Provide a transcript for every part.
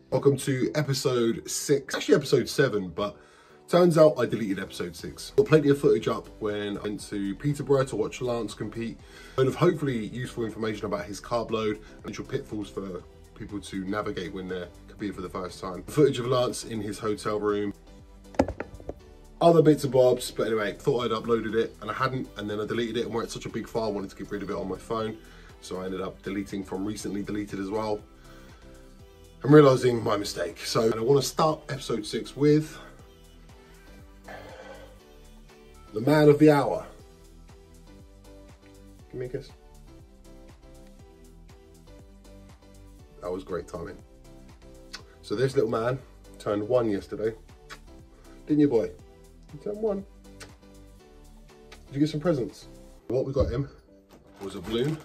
Welcome to episode 6, actually episode 7, but turns out I deleted episode 6. Got plenty of footage up when I went to Peterborough to watch Lance compete. And of hopefully useful information about his carb load and potential pitfalls for people to navigate when they're competing for the first time. Footage of Lance in his hotel room. Other bits and bobs, but anyway, thought I'd uploaded it and I hadn't, and then I deleted it, and where it's such a big file, I wanted to get rid of it on my phone. So I ended up deleting from recently deleted as well. I'm realising my mistake. So I want to start episode 6 with the man of the hour. Give me a kiss. That was great timing. So this little man turned 1 yesterday. Didn't you, boy? You turned 1. Did you get some presents? What we got him was a balloon.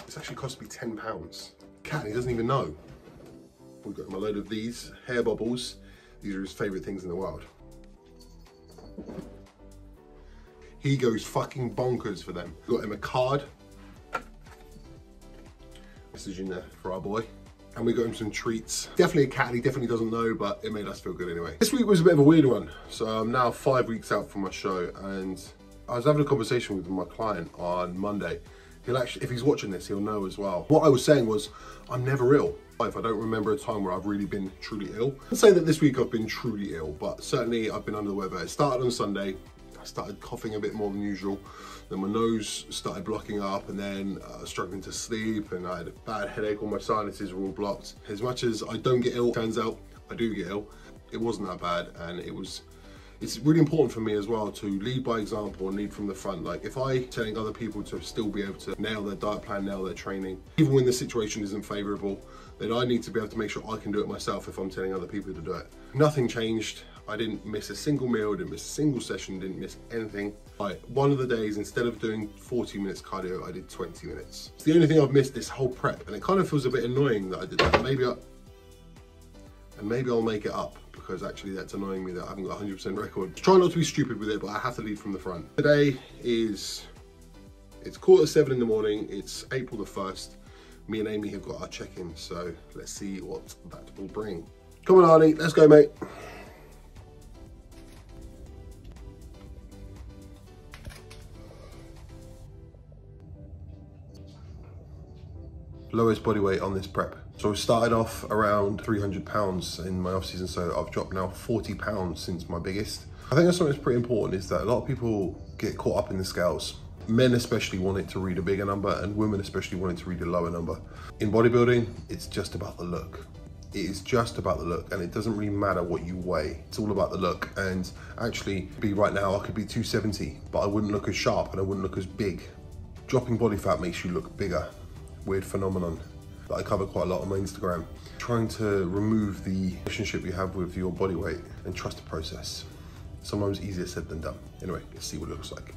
This actually cost me £10. Cat, he doesn't even know. We got him a load of these hair bubbles. These are his favourite things in the world. He goes fucking bonkers for them. We got him a card. This is in there for our boy. And we got him some treats. Definitely a cat, he definitely doesn't know, but it made us feel good anyway. This week was a bit of a weird one. So I'm now 5 weeks out from my show, and I was having a conversation with my client on Monday. He'll actually, if he's watching this, he'll know as well. What I was saying was, I'm never ill. If I don't remember a time where I've really been truly ill. I'd say that this week I've been truly ill, but certainly I've been under the weather. It started on Sunday. I started coughing a bit more than usual. Then my nose started blocking up, and then struggling to sleep, and I had a bad headache. All my sinuses were all blocked. As much as I don't get ill, turns out I do get ill. It wasn't that bad, and it's really important for me as well to lead by example and lead from the front. Like, if I telling other people to still be able to nail their diet plan, nail their training, even when the situation isn't favorable, then I need to be able to make sure I can do it myself if I'm telling other people to do it. Nothing changed. I didn't miss a single meal, didn't miss a single session, didn't miss anything. One of the days, instead of doing 40 minutes cardio, I did 20 minutes. It's the only thing I've missed this whole prep, and it kind of feels a bit annoying that I did that. Maybe I'll make it up, because actually that's annoying me that I haven't got a 100% record. Try not to be stupid with it, but I have to lead from the front. Today it's 7:15 in the morning. It's April the 1st. Me and Amy have got our check-in, so let's see what that will bring. Come on, Arnie, let's go, mate. Lowest body weight on this prep. So I started off around 300 pounds in my off season, so I've dropped now 40 pounds since my biggest. I think that's something that's pretty important, is that a lot of people get caught up in the scales. Men especially want it to read a bigger number, and women especially want it to read a lower number. In bodybuilding, it's just about the look. It is just about the look, and it doesn't really matter what you weigh. It's all about the look. And actually, right now, I could be 270, but I wouldn't look as sharp and I wouldn't look as big. Dropping body fat makes you look bigger. Weird phenomenon that I cover quite a lot on my Instagram. Trying to remove the relationship you have with your body weight and trust the process. Sometimes easier said than done. Anyway, let's see what it looks like.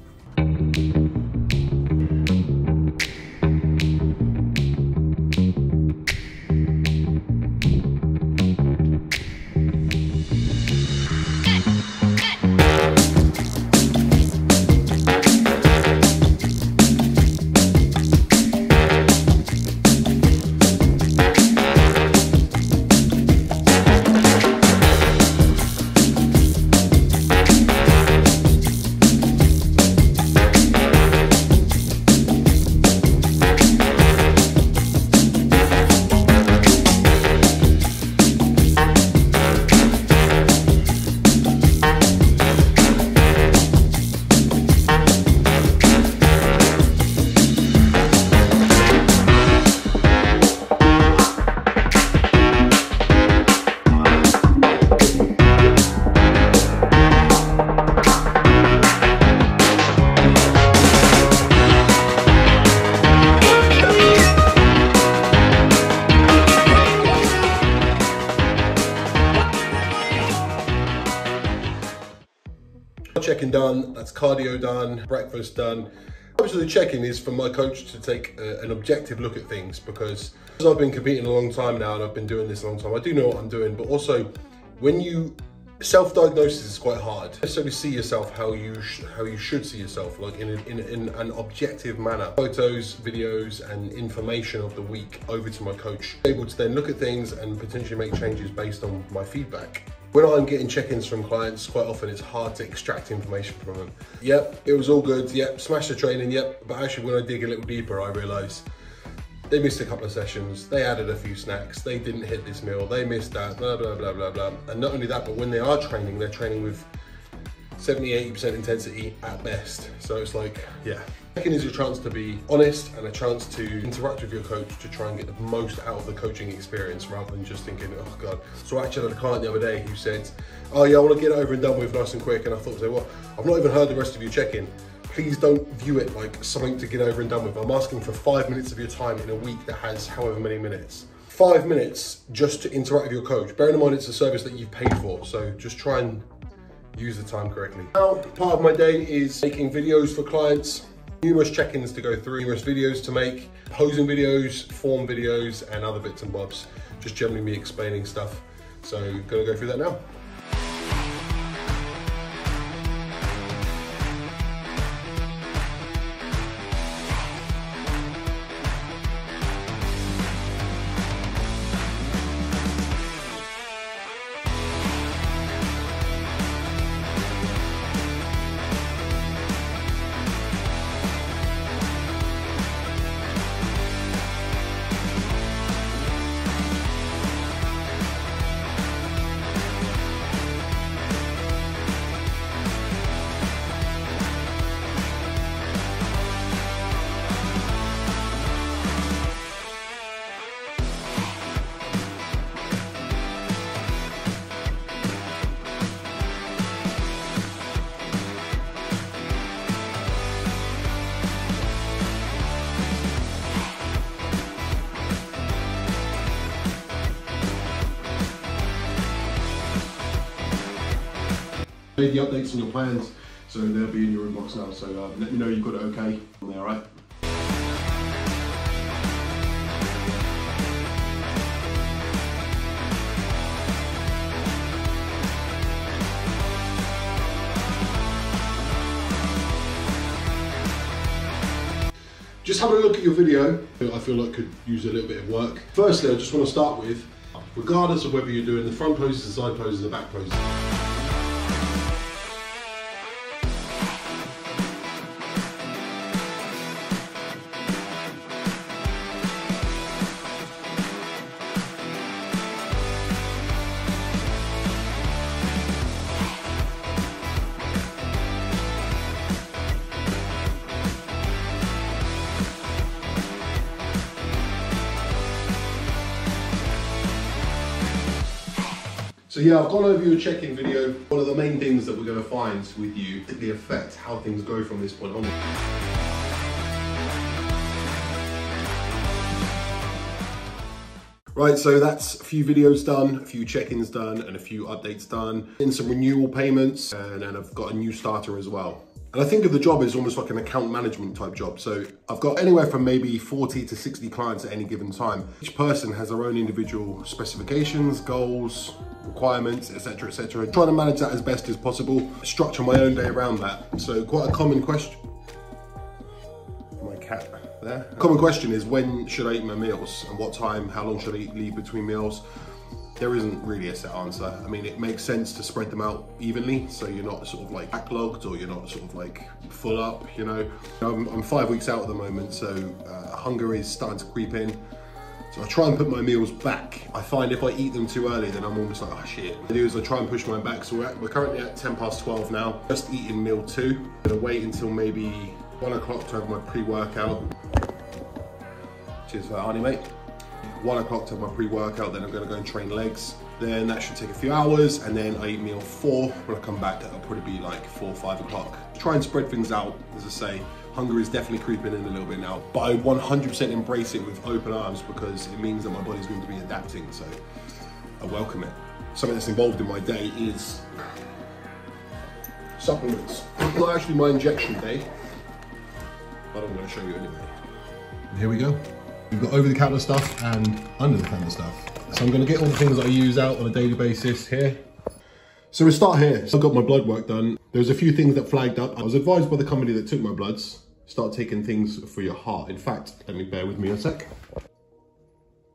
Check-in done, that's cardio done, breakfast done. Most of the check-in is for my coach to take an objective look at things, because I've been competing a long time now and I've been doing this a long time. I do know what I'm doing, but also when you Self-diagnosis is quite hard. You necessarily see yourself how you should see yourself, like in an objective manner. Photos, videos, and information of the week over to my coach. Able to then look at things and potentially make changes based on my feedback. When I'm getting check-ins from clients, quite often it's hard to extract information from them. Yep, it was all good. Yep, smashed the training. Yep, but actually when I dig a little deeper, I realise they missed a couple of sessions, they added a few snacks, they didn't hit this meal, they missed that, blah, blah, blah, blah, blah. And not only that, but when they are training, they're training with 70–80% intensity at best. So it's like, yeah. Check-in is a chance to be honest and a chance to interact with your coach to try and get the most out of the coaching experience rather than just thinking, oh God. So I actually had a client the other day who said, oh yeah, I want to get it over and done with nice and quick. And I thought, well, I've not even heard the rest of your check-in. Please don't view it like something to get over and done with. I'm asking for 5 minutes of your time in a week that has however many minutes. 5 minutes just to interact with your coach. Bearing in mind it's a service that you've paid for, so just try and use the time correctly. Now, part of my day is making videos for clients, numerous check-ins to go through, numerous videos to make, posing videos, form videos, and other bits and bobs. Just generally me explaining stuff. So, gonna go through that now. Made the updates on your plans, so they'll be in your inbox now. So let me know you've got it okay. All right. Just having a look at your video, I feel like could use a little bit of work. Firstly, I just want to start with, regardless of whether you're doing the front poses, the side poses, the back poses. So yeah, I've gone over your check-in video. One of the main things that we're going to find with you particularly affect how things go from this point on. Right, so that's a few videos done, a few check-ins done, and a few updates done. And some renewal payments, and then I've got a new starter as well. And I think of the job as almost like an account management type job. So I've got anywhere from maybe 40 to 60 clients at any given time. Each person has their own individual specifications, goals, requirements, etc., etc. Trying to manage that as best as possible, structure my own day around that. So quite a common question. My cat there. Common question is, when should I eat my meals and what time, how long should I leave between meals? There isn't really a set answer. I mean, it makes sense to spread them out evenly, so you're not sort of like backlogged or you're not sort of like full up, you know. I'm 5 weeks out at the moment, so hunger is starting to creep in. So I try and put my meals back. I find if I eat them too early, then I'm almost like, oh shit. What I do is I try and push mine back. So we're currently at 12:10 now. Just eating meal 2. I'm gonna wait until maybe 1 o'clock to have my pre-workout. Cheers for that, honey, mate. 1 o'clock to have my pre-workout, then I'm gonna go and train legs. Then that should take a few hours, and then I eat meal 4. When I come back, that'll probably be like 4 or 5 o'clock. Try and spread things out, as I say. Hunger is definitely creeping in a little bit now, but I 100% embrace it with open arms because it means that my body's going to be adapting, so I welcome it. Something that's involved in my day is supplements. Not actually my injection day, but I'm going to show you anyway. Here we go. We've got over-the-counter stuff and under-the-counter stuff. So I'm going to get all the things that I use out on a daily basis here. So we start here. So I got my blood work done. There was a few things that flagged up. I was advised by the company that took my bloods, start taking things for your heart. In fact, let me bear with me a sec.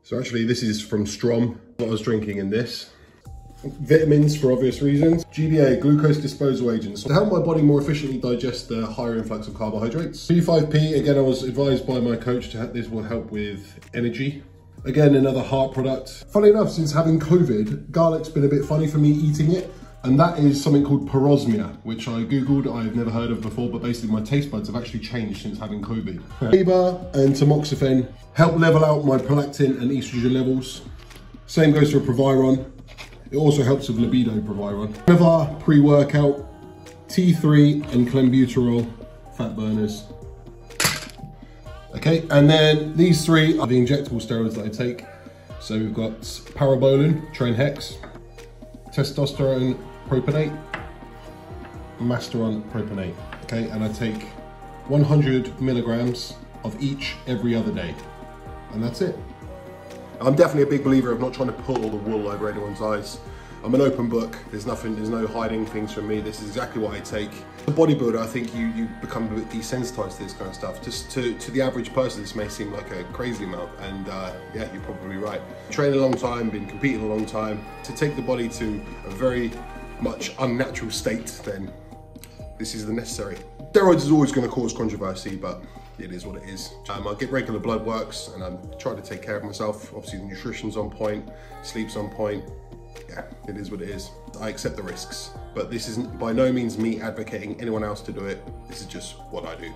So actually this is from Strom, what I was drinking in this. Vitamins for obvious reasons. GDA, glucose disposal agents. To help my body more efficiently digest the higher influx of carbohydrates. P5P, again I was advised by my coach that this will help with energy. Again, another heart product. Funny enough, since having COVID, garlic's been a bit funny for me eating it. And that is something called parosmia, which I Googled, I've never heard of before, but basically my taste buds have actually changed since having COVID. Fiber and tamoxifen help level out my prolactin and estrogen levels. Same goes for Proviron. It also helps with libido, Proviron. Another pre-workout, T3 and clenbuterol, fat burners. Okay, and then these three are the injectable steroids that I take. So we've got parabolin, Train Hex, testosterone propionate, masteron propionate. Okay, and I take 100 milligrams of each every other day, and that's it. I'm definitely a big believer of not trying to pull all the wool over anyone's eyes. I'm an open book. There's no hiding things from me. This is exactly what I take. As a bodybuilder, I think you become a bit desensitized to this kind of stuff. Just to the average person, this may seem like a crazy amount, and yeah, you're probably right. Trained a long time, been competing a long time. To take the body to a very much unnatural state, then this is the necessary. Steroids is always going to cause controversy, but it is what it is. I get regular blood works and I'm trying to take care of myself. Obviously the nutrition's on point, sleep's on point. Yeah, it is what it is. I accept the risks, but this isn't by no means me advocating anyone else to do it. This is just what I do.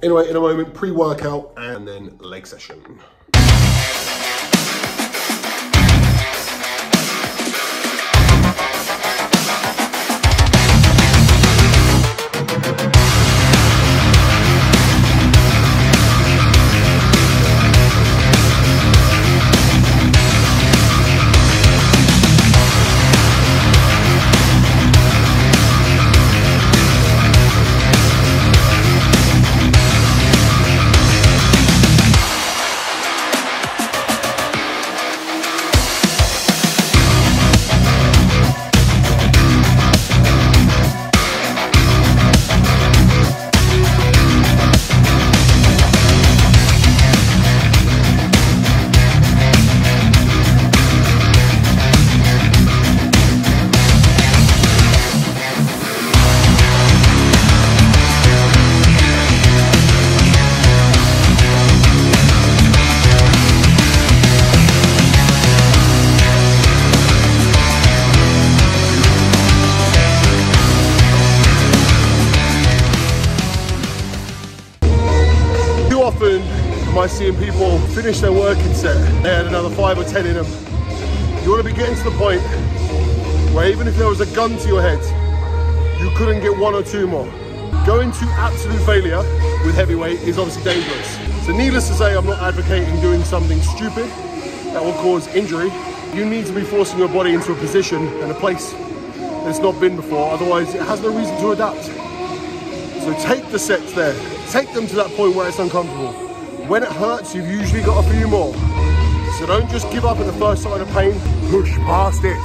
Anyway, in a moment, pre-workout and then leg session. Am I seeing people finish their working set, they had another 5 or 10 in them. You want to be getting to the point where even if there was a gun to your head, you couldn't get 1 or 2 more. Going to absolute failure with heavyweight is obviously dangerous. So needless to say, I'm not advocating doing something stupid that will cause injury. You need to be forcing your body into a position and a place that it's not been before, otherwise it has no reason to adapt. So take the sets there, take them to that point where it's uncomfortable. When it hurts, you've usually got a few more. So don't just give up at the first sign of pain, push past it.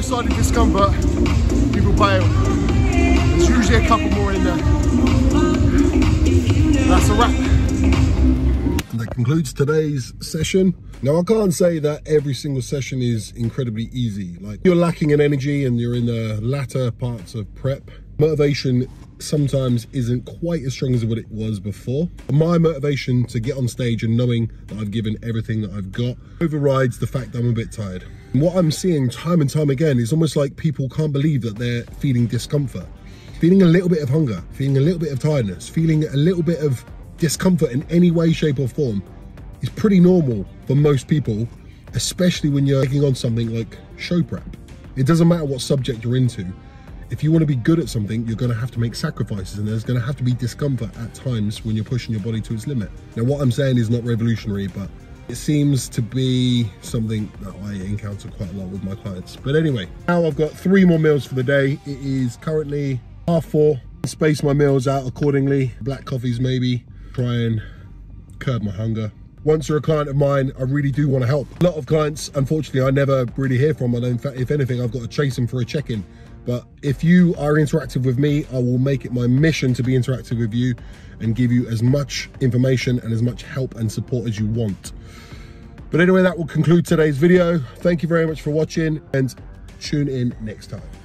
Side of discomfort, people bail. There's usually a couple more in there. That's a wrap. concludes today's session. Now, I can't say that every single session is incredibly easy. Like, you're lacking in energy and you're in the latter parts of prep. Motivation sometimes isn't quite as strong as what it was before. My motivation to get on stage and knowing that I've given everything that I've got overrides the fact that I'm a bit tired. And what I'm seeing time and time again is almost like people can't believe that they're feeling discomfort. Feeling a little bit of hunger, feeling a little bit of tiredness, feeling a little bit of discomfort in any way, shape or form is pretty normal for most people, especially when you're taking on something like show prep. It doesn't matter what subject you're into. If you want to be good at something, you're going to have to make sacrifices, and there's going to have to be discomfort at times when you're pushing your body to its limit. Now, what I'm saying is not revolutionary, but it seems to be something that I encounter quite a lot with my clients. But anyway, now I've got 3 more meals for the day. It is currently 4:30. Space my meals out accordingly. Black coffees maybe. Try and curb my hunger. Once you're a client of mine, I really do want to help. A lot of clients, unfortunately, I never really hear from. And in fact, if anything, I've got to chase them for a check-in. But if you are interactive with me, I will make it my mission to be interactive with you and give you as much information and as much help and support as you want. But anyway, that will conclude today's video. Thank you very much for watching, and tune in next time.